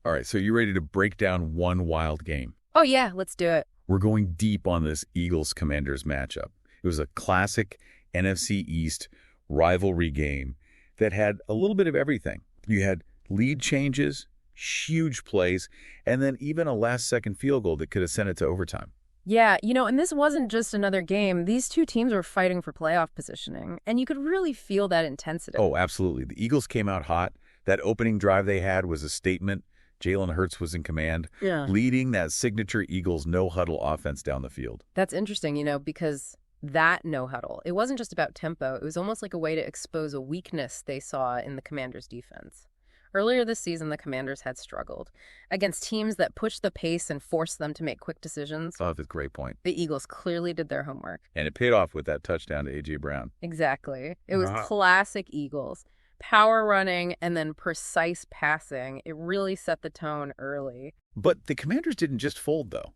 All right, so you ready to break down one wild game? Oh, yeah, let's do it. We're going deep on this Eagles-Commanders matchup. It was a classic NFC East rivalry game that had a little bit of everything. You had lead changes, huge plays, and then even a last-second field goal that could have sent it to overtime. Yeah, and this wasn't just another game. These two teams were fighting for playoff positioning, and you could really feel that intensity. Oh, absolutely. The Eagles came out hot. That opening drive they had was a statement. Jalen Hurts was in command, leading that signature Eagles no-huddle offense down the field. That's interesting, because that no-huddle, it wasn't just about tempo. It was almost like a way to expose a weakness they saw in the Commanders' defense. Earlier this season, the Commanders had struggled against teams that pushed the pace and forced them to make quick decisions. Oh, that's a great point. The Eagles clearly did their homework. And it paid off with that touchdown to A.J. Brown. Exactly. It was classic Eagles. Power running and then precise passing. It really set the tone early. But the Commanders didn't just fold, though.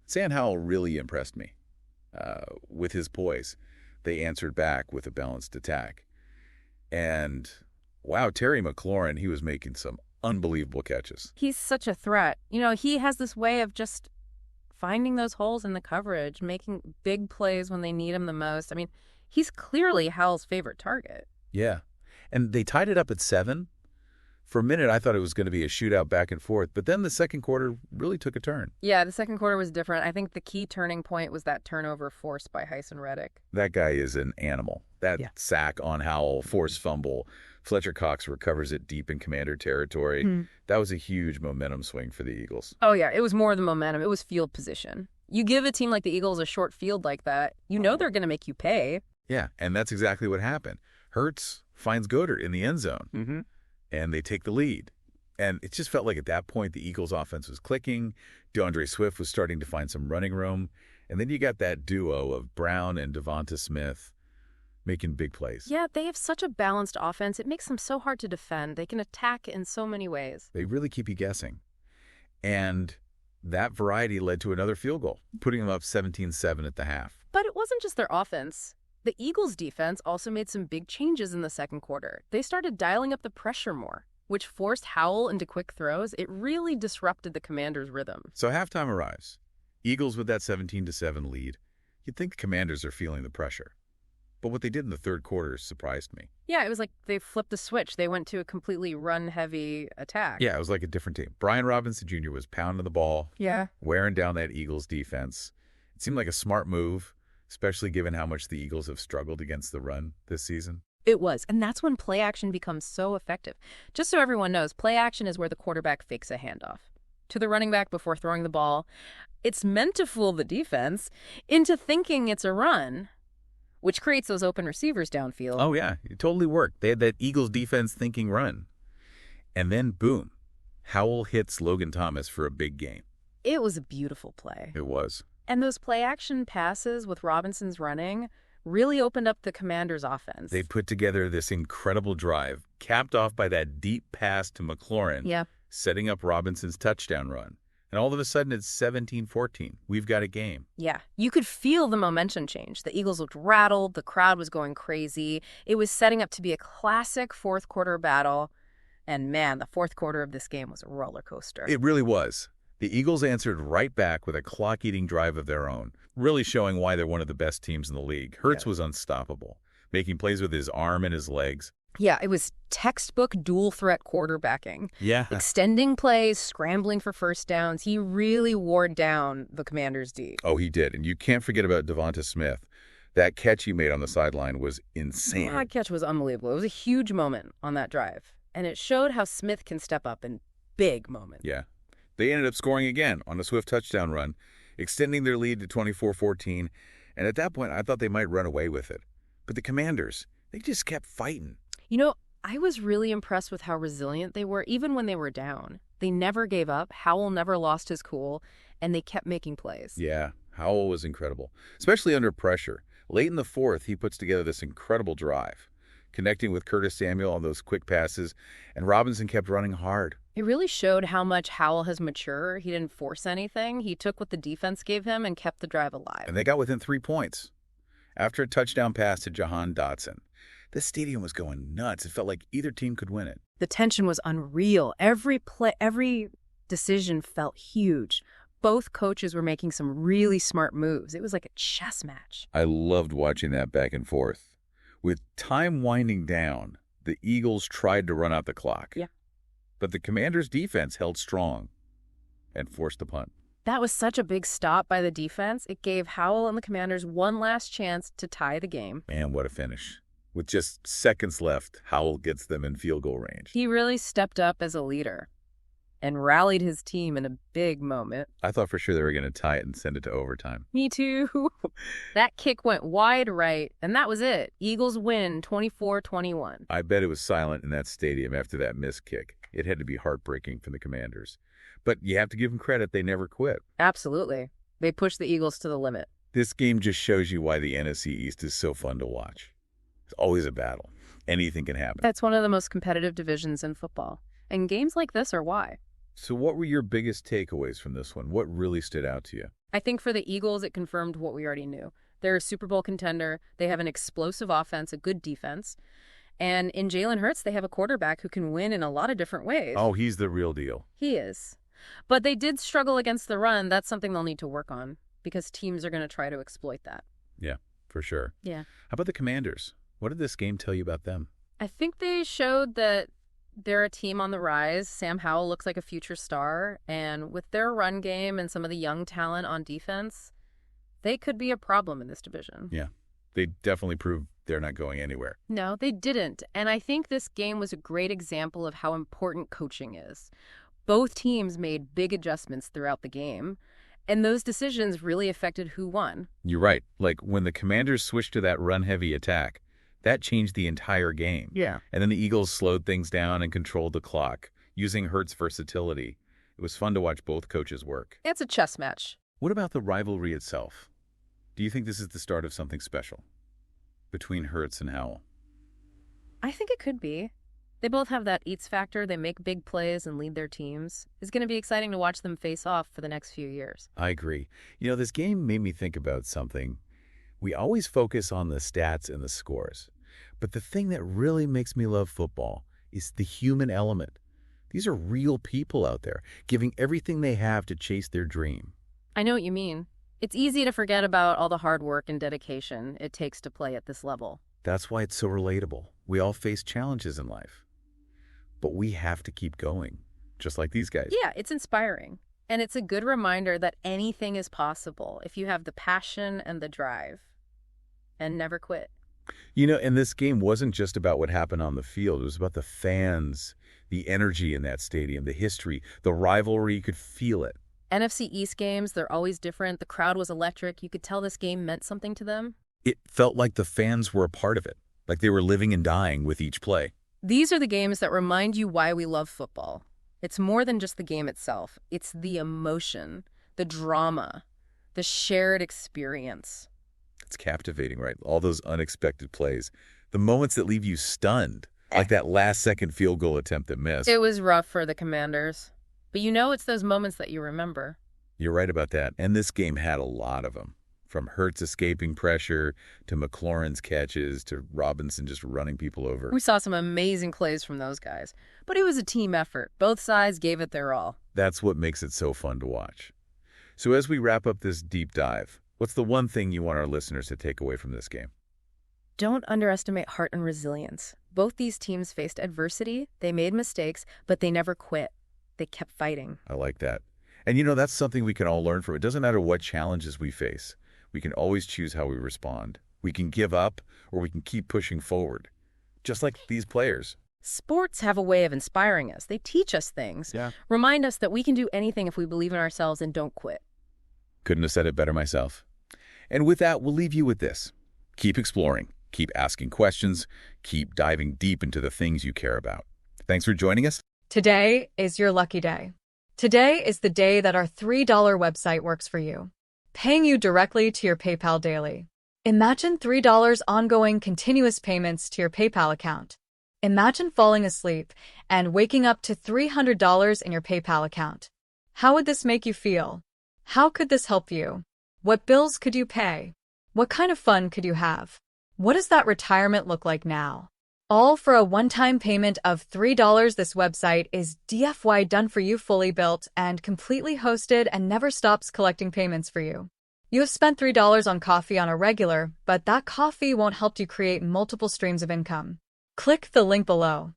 Sam Howell really impressed me. With his poise, they answered back with a balanced attack. And, wow, Terry McLaurin, he was making some unbelievable catches. He's such a threat. He has this way of just finding those holes in the coverage, making big plays when they need him the most. I mean, he's clearly Howell's favorite target. Yeah. And they tied it up at 7. For a minute, I thought it was going to be a shootout back and forth, but then the second quarter really took a turn. Yeah, the second quarter was different. I think the key turning point was that turnover forced by Hyson Reddick. That guy is an animal. That sack on Howell, forced fumble. Fletcher Cox recovers it deep in Commander territory. That was a huge momentum swing for the Eagles. Oh, yeah, it was more than momentum. It was field position. You give a team like the Eagles a short field like that, they're going to make you pay. Yeah, and that's exactly what happened. Hurts finds Goddard in the end zone, and they take the lead. And it just felt like at that point the Eagles' offense was clicking. DeAndre Swift was starting to find some running room. And then you got that duo of Brown and Devonta Smith making big plays. Yeah, they have such a balanced offense. It makes them so hard to defend. They can attack in so many ways. They really keep you guessing. And that variety led to another field goal, putting them up 17-7 at the half. But it wasn't just their offense. The Eagles' defense also made some big changes in the second quarter. They started dialing up the pressure more, which forced Howell into quick throws. It really disrupted the Commanders' rhythm. So halftime arrives. Eagles with that 17-7 lead. You'd think the Commanders are feeling the pressure. But what they did in the third quarter surprised me. Yeah, it was like they flipped the switch. They went to a completely run-heavy attack. Yeah, it was like a different team. Brian Robinson Jr. was pounding the ball, wearing down that Eagles defense. It seemed like a smart move, especially given how much the Eagles have struggled against the run this season. It was, and that's when play action becomes so effective. Just so everyone knows, play action is where the quarterback fakes a handoff to the running back before throwing the ball. It's meant to fool the defense into thinking it's a run, which creates those open receivers downfield. Oh, yeah. It totally worked. They had that Eagles defense thinking run. And then, boom, Howell hits Logan Thomas for a big gain. It was a beautiful play. It was. And those play-action passes with Robinson's running really opened up the Commanders' offense. They put together this incredible drive, capped off by that deep pass to McLaurin, setting up Robinson's touchdown run. And all of a sudden, it's 17-14. We've got a game. Yeah, you could feel the momentum change. The Eagles looked rattled. The crowd was going crazy. It was setting up to be a classic fourth-quarter battle. And, man, the fourth quarter of this game was a roller coaster. It really was. The Eagles answered right back with a clock-eating drive of their own, really showing why they're one of the best teams in the league. Hurts was unstoppable, making plays with his arm and his legs. Yeah, it was textbook dual-threat quarterbacking. Yeah. Extending plays, scrambling for first downs. He really wore down the Commanders' D. Oh, he did. And you can't forget about Devonta Smith. That catch he made on the sideline was insane. That catch was unbelievable. It was a huge moment on that drive. And it showed how Smith can step up in big moments. Yeah. They ended up scoring again on a Swift touchdown run, extending their lead to 24-14. And at that point, I thought they might run away with it. But the Commanders, they just kept fighting. I was really impressed with how resilient they were, even when they were down. They never gave up. Howell never lost his cool, and they kept making plays. Yeah, Howell was incredible, especially under pressure. Late in the fourth, he puts together this incredible drive, connecting with Curtis Samuel on those quick passes, and Robinson kept running hard. It really showed how much Howell has matured. He didn't force anything. He took what the defense gave him and kept the drive alive. And they got within 3 points. After a touchdown pass to Jahan Dotson, this stadium was going nuts. It felt like either team could win it. The tension was unreal. Every decision felt huge. Both coaches were making some really smart moves. It was like a chess match. I loved watching that back and forth. With time winding down, the Eagles tried to run out the clock. Yeah. But the Commanders' defense held strong and forced the punt. That was such a big stop by the defense. It gave Howell and the Commanders one last chance to tie the game. Man, what a finish. With just seconds left, Howell gets them in field goal range. He really stepped up as a leader and rallied his team in a big moment. I thought for sure they were going to tie it and send it to overtime. Me too. That kick went wide right, and that was it. Eagles win 24-21. I bet it was silent in that stadium after that missed kick. It had to be heartbreaking for the Commanders. But you have to give them credit, they never quit. Absolutely. They pushed the Eagles to the limit. This game just shows you why the NFC East is so fun to watch. It's always a battle. Anything can happen. That's one of the most competitive divisions in football. And games like this are why. So what were your biggest takeaways from this one? What really stood out to you? I think for the Eagles, it confirmed what we already knew. They're a Super Bowl contender. They have an explosive offense, a good defense. And in Jalen Hurts, they have a quarterback who can win in a lot of different ways. Oh, he's the real deal. He is. But they did struggle against the run. That's something they'll need to work on because teams are going to try to exploit that. Yeah, for sure. Yeah. How about the Commanders? What did this game tell you about them? I think they showed that they're a team on the rise. Sam Howell looks like a future star. And with their run game and some of the young talent on defense, they could be a problem in this division. Yeah, they definitely proved they're not going anywhere. No, they didn't. And I think this game was a great example of how important coaching is. Both teams made big adjustments throughout the game, and those decisions really affected who won. You're right. Like when the Commanders switched to that run-heavy attack, that changed the entire game. Yeah. And then the Eagles slowed things down and controlled the clock, using Hurts' versatility. It was fun to watch both coaches work. It's a chess match. What about the rivalry itself? Do you think this is the start of something special between Hurts and Howell? I think it could be. They both have that eats factor. They make big plays and lead their teams. It's going to be exciting to watch them face off for the next few years. I agree. You know, this game made me think about something. We always focus on the stats and the scores. But the thing that really makes me love football is the human element. These are real people out there, giving everything they have to chase their dream. I know what you mean. It's easy to forget about all the hard work and dedication it takes to play at this level. That's why it's so relatable. We all face challenges in life. But we have to keep going, just like these guys. Yeah, it's inspiring. And it's a good reminder that anything is possible if you have the passion and the drive. And never quit. You know, and this game wasn't just about what happened on the field. It was about the fans, the energy in that stadium, the history, the rivalry. You could feel it. NFC East games, they're always different. The crowd was electric. You could tell this game meant something to them. It felt like the fans were a part of it, like they were living and dying with each play. These are the games that remind you why we love football. It's more than just the game itself. It's the emotion, the drama, the shared experience. It's captivating, right? All those unexpected plays, the moments that leave you stunned, like that last-second field goal attempt that missed. It was rough for the Commanders. But you know it's those moments that you remember. You're right about that. And this game had a lot of them. From Hurts escaping pressure, to McLaurin's catches, to Robinson just running people over. We saw some amazing plays from those guys. But it was a team effort. Both sides gave it their all. That's what makes it so fun to watch. So as we wrap up this deep dive, what's the one thing you want our listeners to take away from this game? Don't underestimate heart and resilience. Both these teams faced adversity, they made mistakes, but they never quit. They kept fighting. I like that. And you know, that's something we can all learn from. It doesn't matter what challenges we face. We can always choose how we respond. We can give up or we can keep pushing forward, just like these players. Sports have a way of inspiring us. They teach us things. Yeah. Remind us that we can do anything if we believe in ourselves and don't quit. Couldn't have said it better myself. And with that, we'll leave you with this. Keep exploring, keep asking questions, keep diving deep into the things you care about. Thanks for joining us. Today is your lucky day. Today is the day that our $3 website works for you, paying you directly to your PayPal daily. Imagine $3 ongoing continuous payments to your PayPal account. Imagine falling asleep and waking up to $300 in your PayPal account. How would this make you feel? How could this help you? What bills could you pay? What kind of fun could you have? What does that retirement look like now? All for a one-time payment of $3. This website is DFY done for you, fully built and completely hosted, and never stops collecting payments for you. You have spent $3 on coffee on a regular, but that coffee won't help you create multiple streams of income. Click the link below.